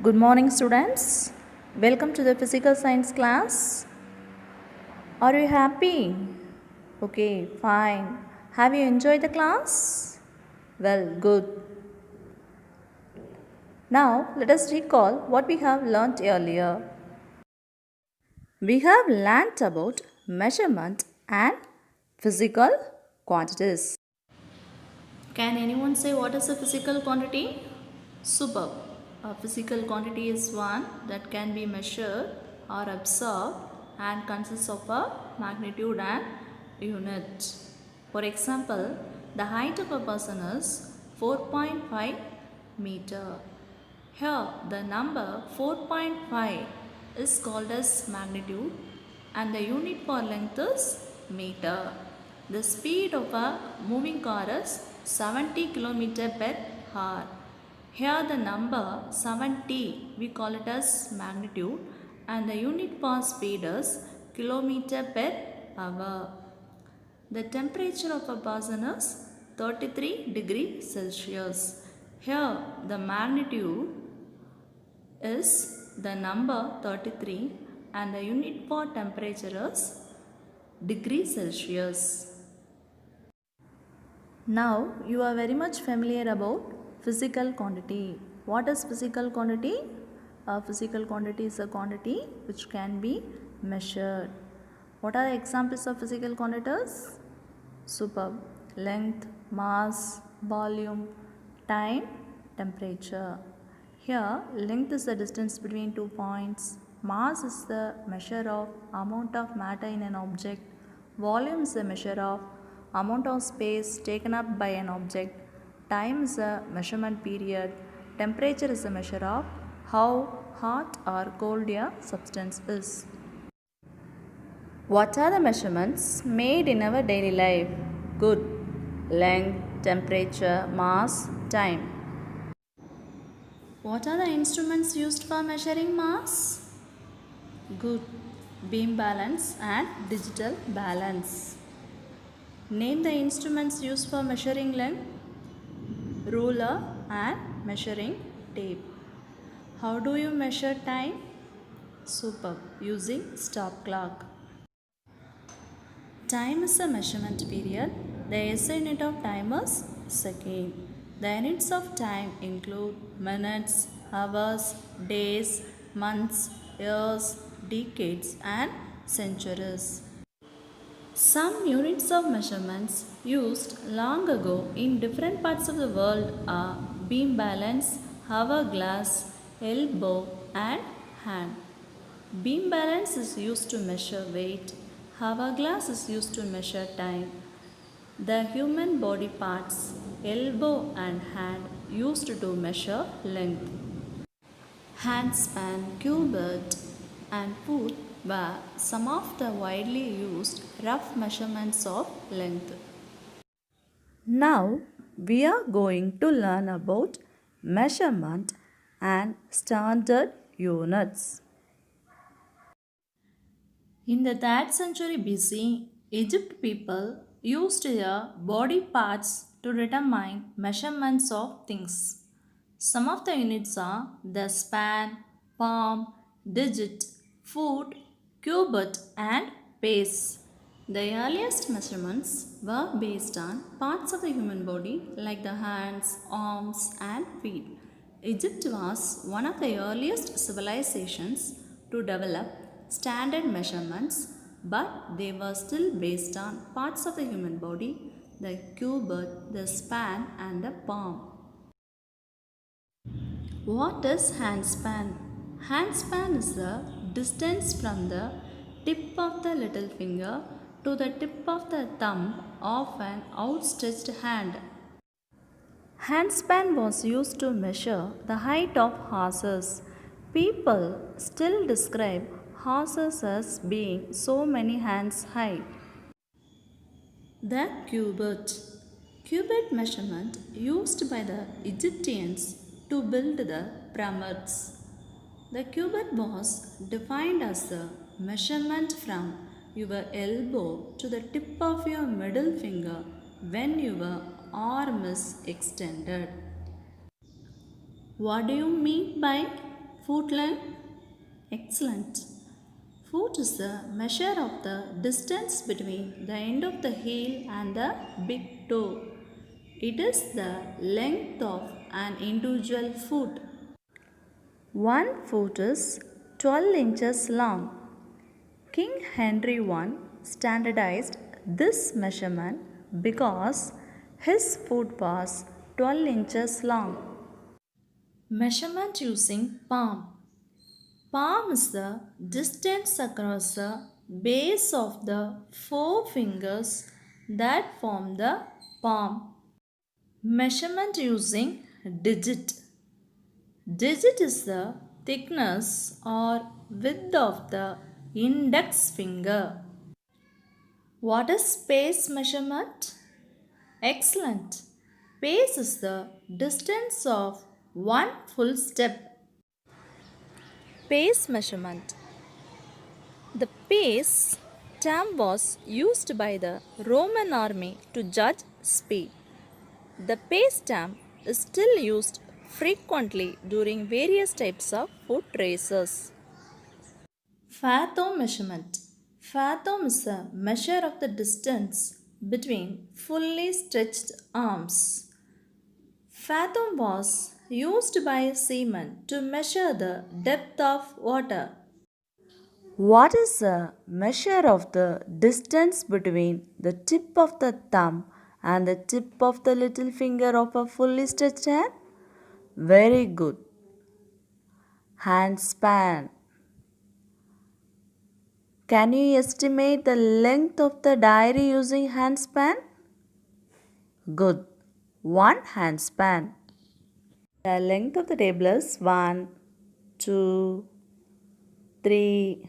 Good morning, students. Welcome to the physical science class. Are you happy? Okay, fine. Have you enjoyed the class? Well, good. Now, let us recall what we have learnt earlier. We have learnt about measurement and physical quantities. Can anyone say what is a physical quantity? Superb. A physical quantity is one that can be measured or absorbed and consists of a magnitude and unit. For example, the height of a person is 4.5 meter. Here, the number 4.5 is called as magnitude and the unit for length is meter. The speed of a moving car is 70 km per hour. Here the number 70 we call it as magnitude and the unit for speed is kilometer per hour. The temperature of a person is 33 degrees Celsius. Here the magnitude is the number 33 and the unit for temperature is degrees Celsius. Now you are very much familiar about physical quantity. What is physical quantity? A physical quantity is a quantity which can be measured. What are the examples of physical quantities? Superb. Length, mass, volume, time, temperature. Here, length is the distance between 2 points. Mass is the measure of amount of matter in an object. Volume is the measure of amount of space taken up by an object. Time is a measurement period. Temperature is a measure of how hot or cold a substance is. What are the measurements made in our daily life? Good. Length, temperature, mass, time. What are the instruments used for measuring mass? Good. Beam balance and digital balance. Name the instruments used for measuring length. Ruler and measuring tape. How do you measure time? Superb. Using stop clock. Time is a measurement period. The SI unit of time is second. The units of time include minutes, hours, days, months, years, decades and centuries. Some units of measurements used long ago in different parts of the world are beam balance, hourglass, elbow and hand. Beam balance is used to measure weight. Hourglass is used to measure time. The human body parts, elbow and hand, used to measure length. Handspan, cubit, and foot were some of the widely used rough measurements of length. Now we are going to learn about measurement and standard units. In the 3rd century BC, Egypt people used their body parts to determine measurements of things. Some of the units are the span, palm, digit, foot, cubit, and pace. The earliest measurements were based on parts of the human body like the hands, arms, and feet. Egypt was one of the earliest civilizations to develop standard measurements, but they were still based on parts of the human body, the cubit, the span, and the palm. What is handspan? Handspan is the distance from the tip of the little finger to the tip of the thumb of an outstretched hand. Handspan was used to measure the height of horses. People still describe horses as being so many hands high. The cubit. Cubit measurement used by the Egyptians to build the pyramids. The cubit was defined as the measurement from your elbow to the tip of your middle finger when your arm is extended. What do you mean by Foot length? Excellent. Foot is the measure of the distance between the end of the heel and the big toe. It is the length of an individual foot. One foot is 12 inches long. King Henry I standardized this measurement because his foot was 12 inches long. Measurement using palm. Palm is the distance across the base of the four fingers that form the palm. Measurement using digit. Digit is the thickness or width of the index finger. What is pace measurement? Excellent. Pace is the distance of one full step. Pace measurement. The pace term was used by the Roman army to judge speed. The pace term is still used frequently during various types of foot races. Fathom measurement. Fathom is a measure of the distance between fully stretched arms. Fathom was used by seamen to measure the depth of water. What is the measure of the distance between the tip of the thumb and the tip of the little finger of a fully stretched hand? Very good. Hand span. Can you estimate the length of the diary using hand span? Good. One hand span. The length of the table is 1, 2, 3,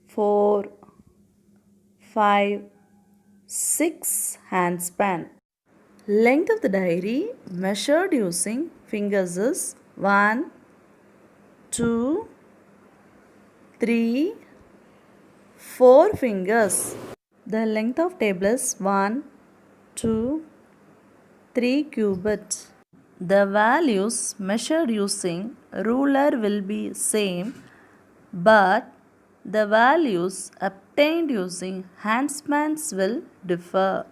4, 5, 6 hand span. Length of the diary measured using fingers is 1, 2, 3, 4 fingers. The length of table is 1, 2, 3 cubits. The values measured using ruler will be same, but the values obtained using handspans will differ.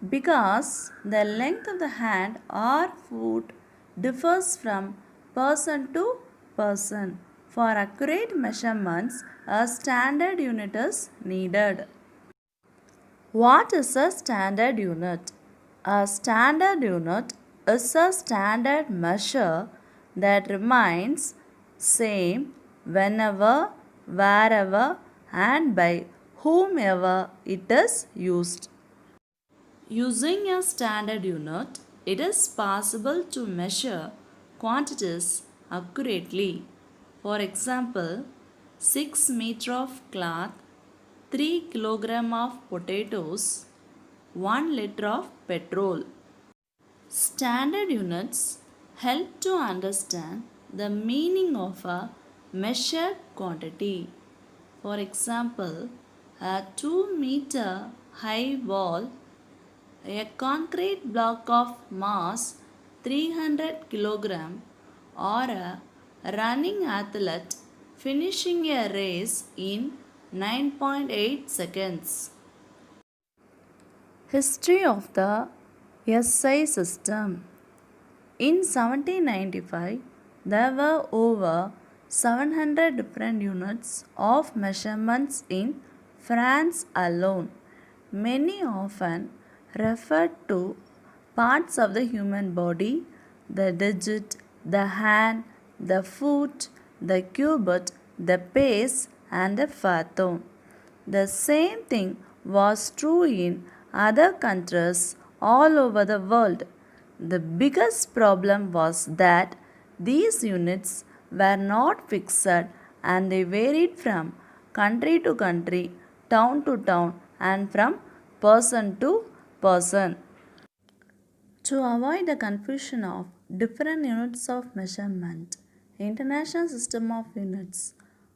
Because the length of the hand or foot differs from person to person. For accurate measurements, a standard unit is needed. What is a standard unit? A standard unit is a standard measure that remains same whenever, wherever and by whomever it is used. Using a standard unit, it is possible to measure quantities accurately. For example, 6 meter of cloth, 3 kilogram of potatoes, 1 liter of petrol. Standard units help to understand the meaning of a measured quantity. For example, a 2-meter high wall, a concrete block of mass 300 kg, or a running athlete finishing a race in 9.8 seconds. History of the SI system. In 1795, there were over 700 different units of measurements in France alone. Many often referred to parts of the human body, the digit, the hand, the foot, the cubit, the pace, and the fathom. The same thing was true in other countries all over the world. The biggest problem was that these units were not fixed and they varied from country to country, town to town, and from person to person. To avoid the confusion of different units of measurement, International System of Units,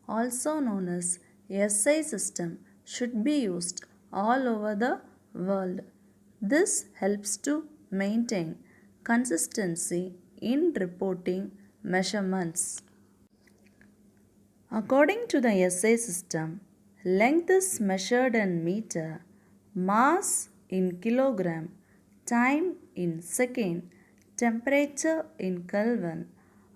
also known as SI system, should be used all over the world. This helps to maintain consistency in reporting measurements. According to the SI system, length is measured in meter, mass in kilogram, time in second, temperature in Kelvin,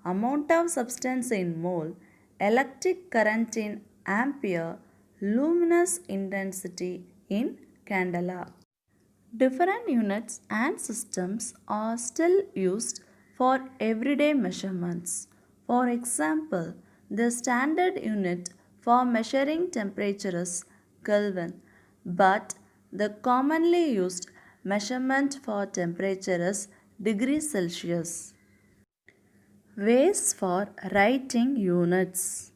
amount of substance in mole, electric current in ampere, luminous intensity in candela. Different units and systems are still used for everyday measurements. For example, the standard unit for measuring temperature is Kelvin, but the commonly used measurement for temperature is degrees Celsius. Ways for writing units.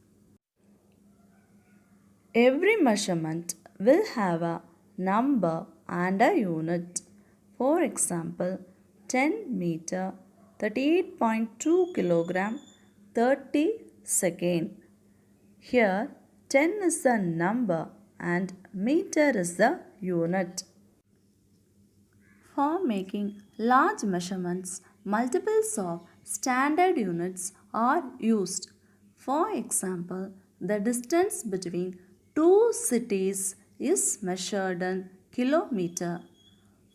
Every measurement will have a number and a unit. For example, 10 meter, 38.2 kilogram, 30 second. Here, 10 is the number and meter is the unit. For making large measurements, multiples of standard units are used. For example, the distance between two cities is measured in kilometer.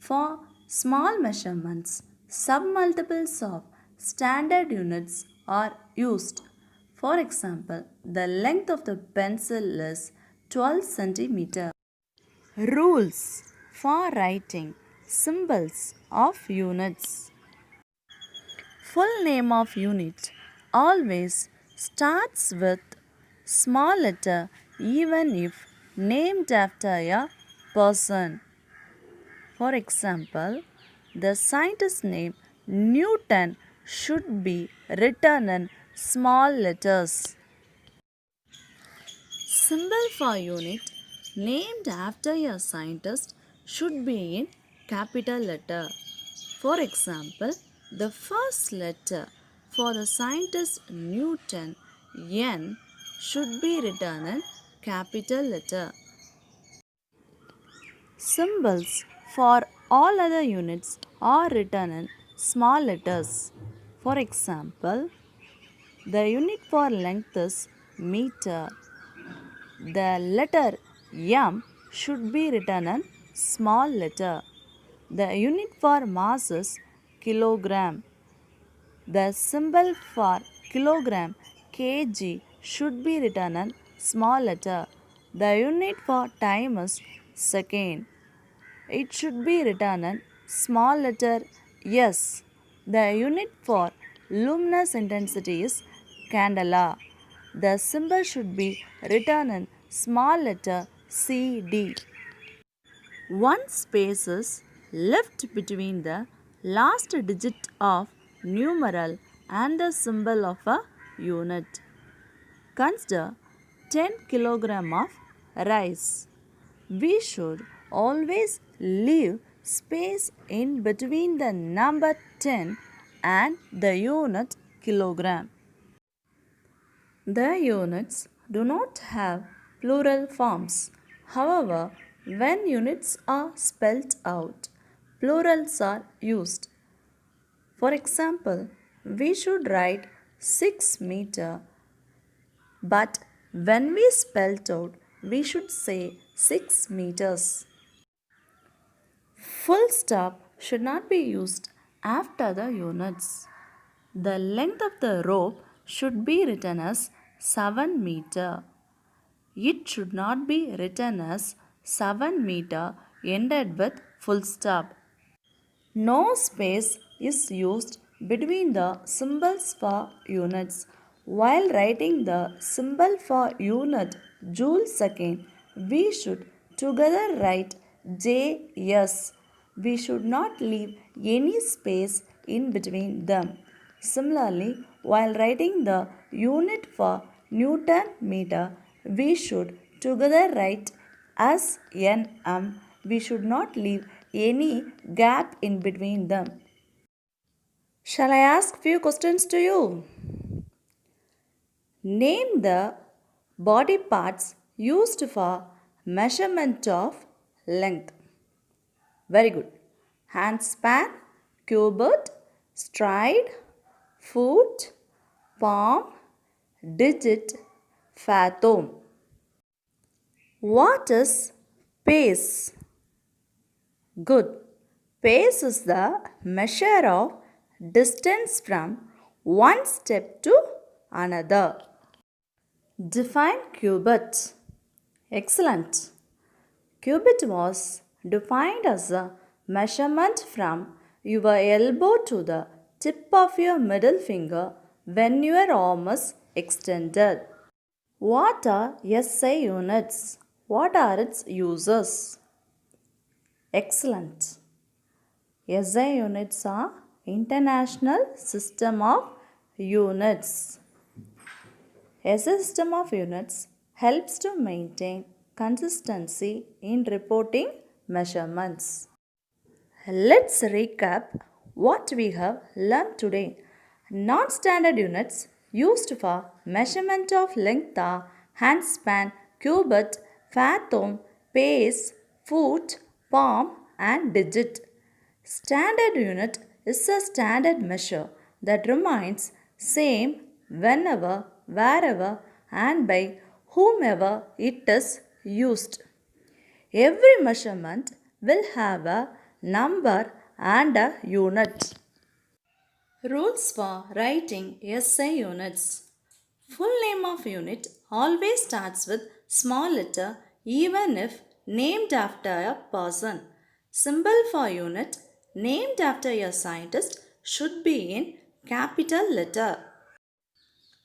For small measurements, submultiples of standard units are used. For example, the length of the pencil is 12 centimeter. Rules for writing symbols of units. Full name of unit always starts with small letter even if named after a person. For example, the scientist name Newton should be written in small letters. Symbol for unit named after a scientist should be in capital letter. For example, the first letter for the scientist Newton, N, should be written in capital letter. Symbols for all other units are written in small letters. For example, the unit for length is meter. The letter M should be written in small letter. The unit for mass is kilogram. The symbol for kilogram kg should be written in small letter. The unit for time is second. It should be written in small letter S. The unit for luminous intensity is candela. The symbol should be written in small letter CD. One space is left between the last digit of numeral and the symbol of a unit. Consider 10 kilogram of rice. We should always leave space in between the number 10 and the unit kilogram. The units do not have plural forms. However, when units are spelled out, plurals are used. For example, we should write 6 meter, but when we spelled out, we should say 6 meters. Full stop should not be used after the units. The length of the rope should be written as 7 meter. It should not be written as 7 meter ended with full stop. No space is used between the symbols for units. While writing the symbol for unit joule second, we should together write JS. We should not leave any space in between them. Similarly, while writing the unit for Newton meter, we should together write as NM. We should not leave any gap in between them. Shall I ask few questions to you? Name the body parts used for measurement of length. Very good. Handspan, cubit, stride, foot, palm, digit, fathom. What is pace? Good. Pace is the measure of distance from one step to another. Define cubit. Excellent. Cubit was defined as a measurement from your elbow to the tip of your middle finger when your arm is extended. What are SI units? What are its uses? Excellent. SI units are International System of Units. A system of units helps to maintain consistency in reporting measurements. Let's recap what we have learned today. Non-standard units used for measurement of length are handspan, cubit, fathom, pace, foot, palm and digit. Standard unit is a standard measure that remains same whenever, wherever and by whomever it is used. Every measurement will have a number and a unit. Rules for writing SI units. Full name of unit always starts with small letter even if named after a person. Symbol for unit named after a scientist should be in capital letter.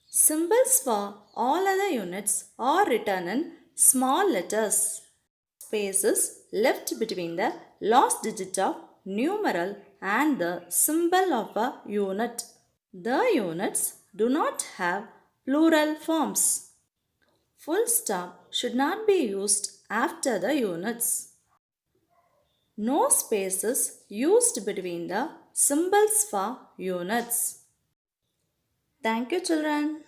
Symbols for all other units are written in small letters. Spaces left between the last digit of numeral and the symbol of a unit. The units do not have plural forms. Full stop should not be used after the units. No spaces used between the symbols for units. Thank you, children.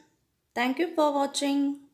Thank you for watching.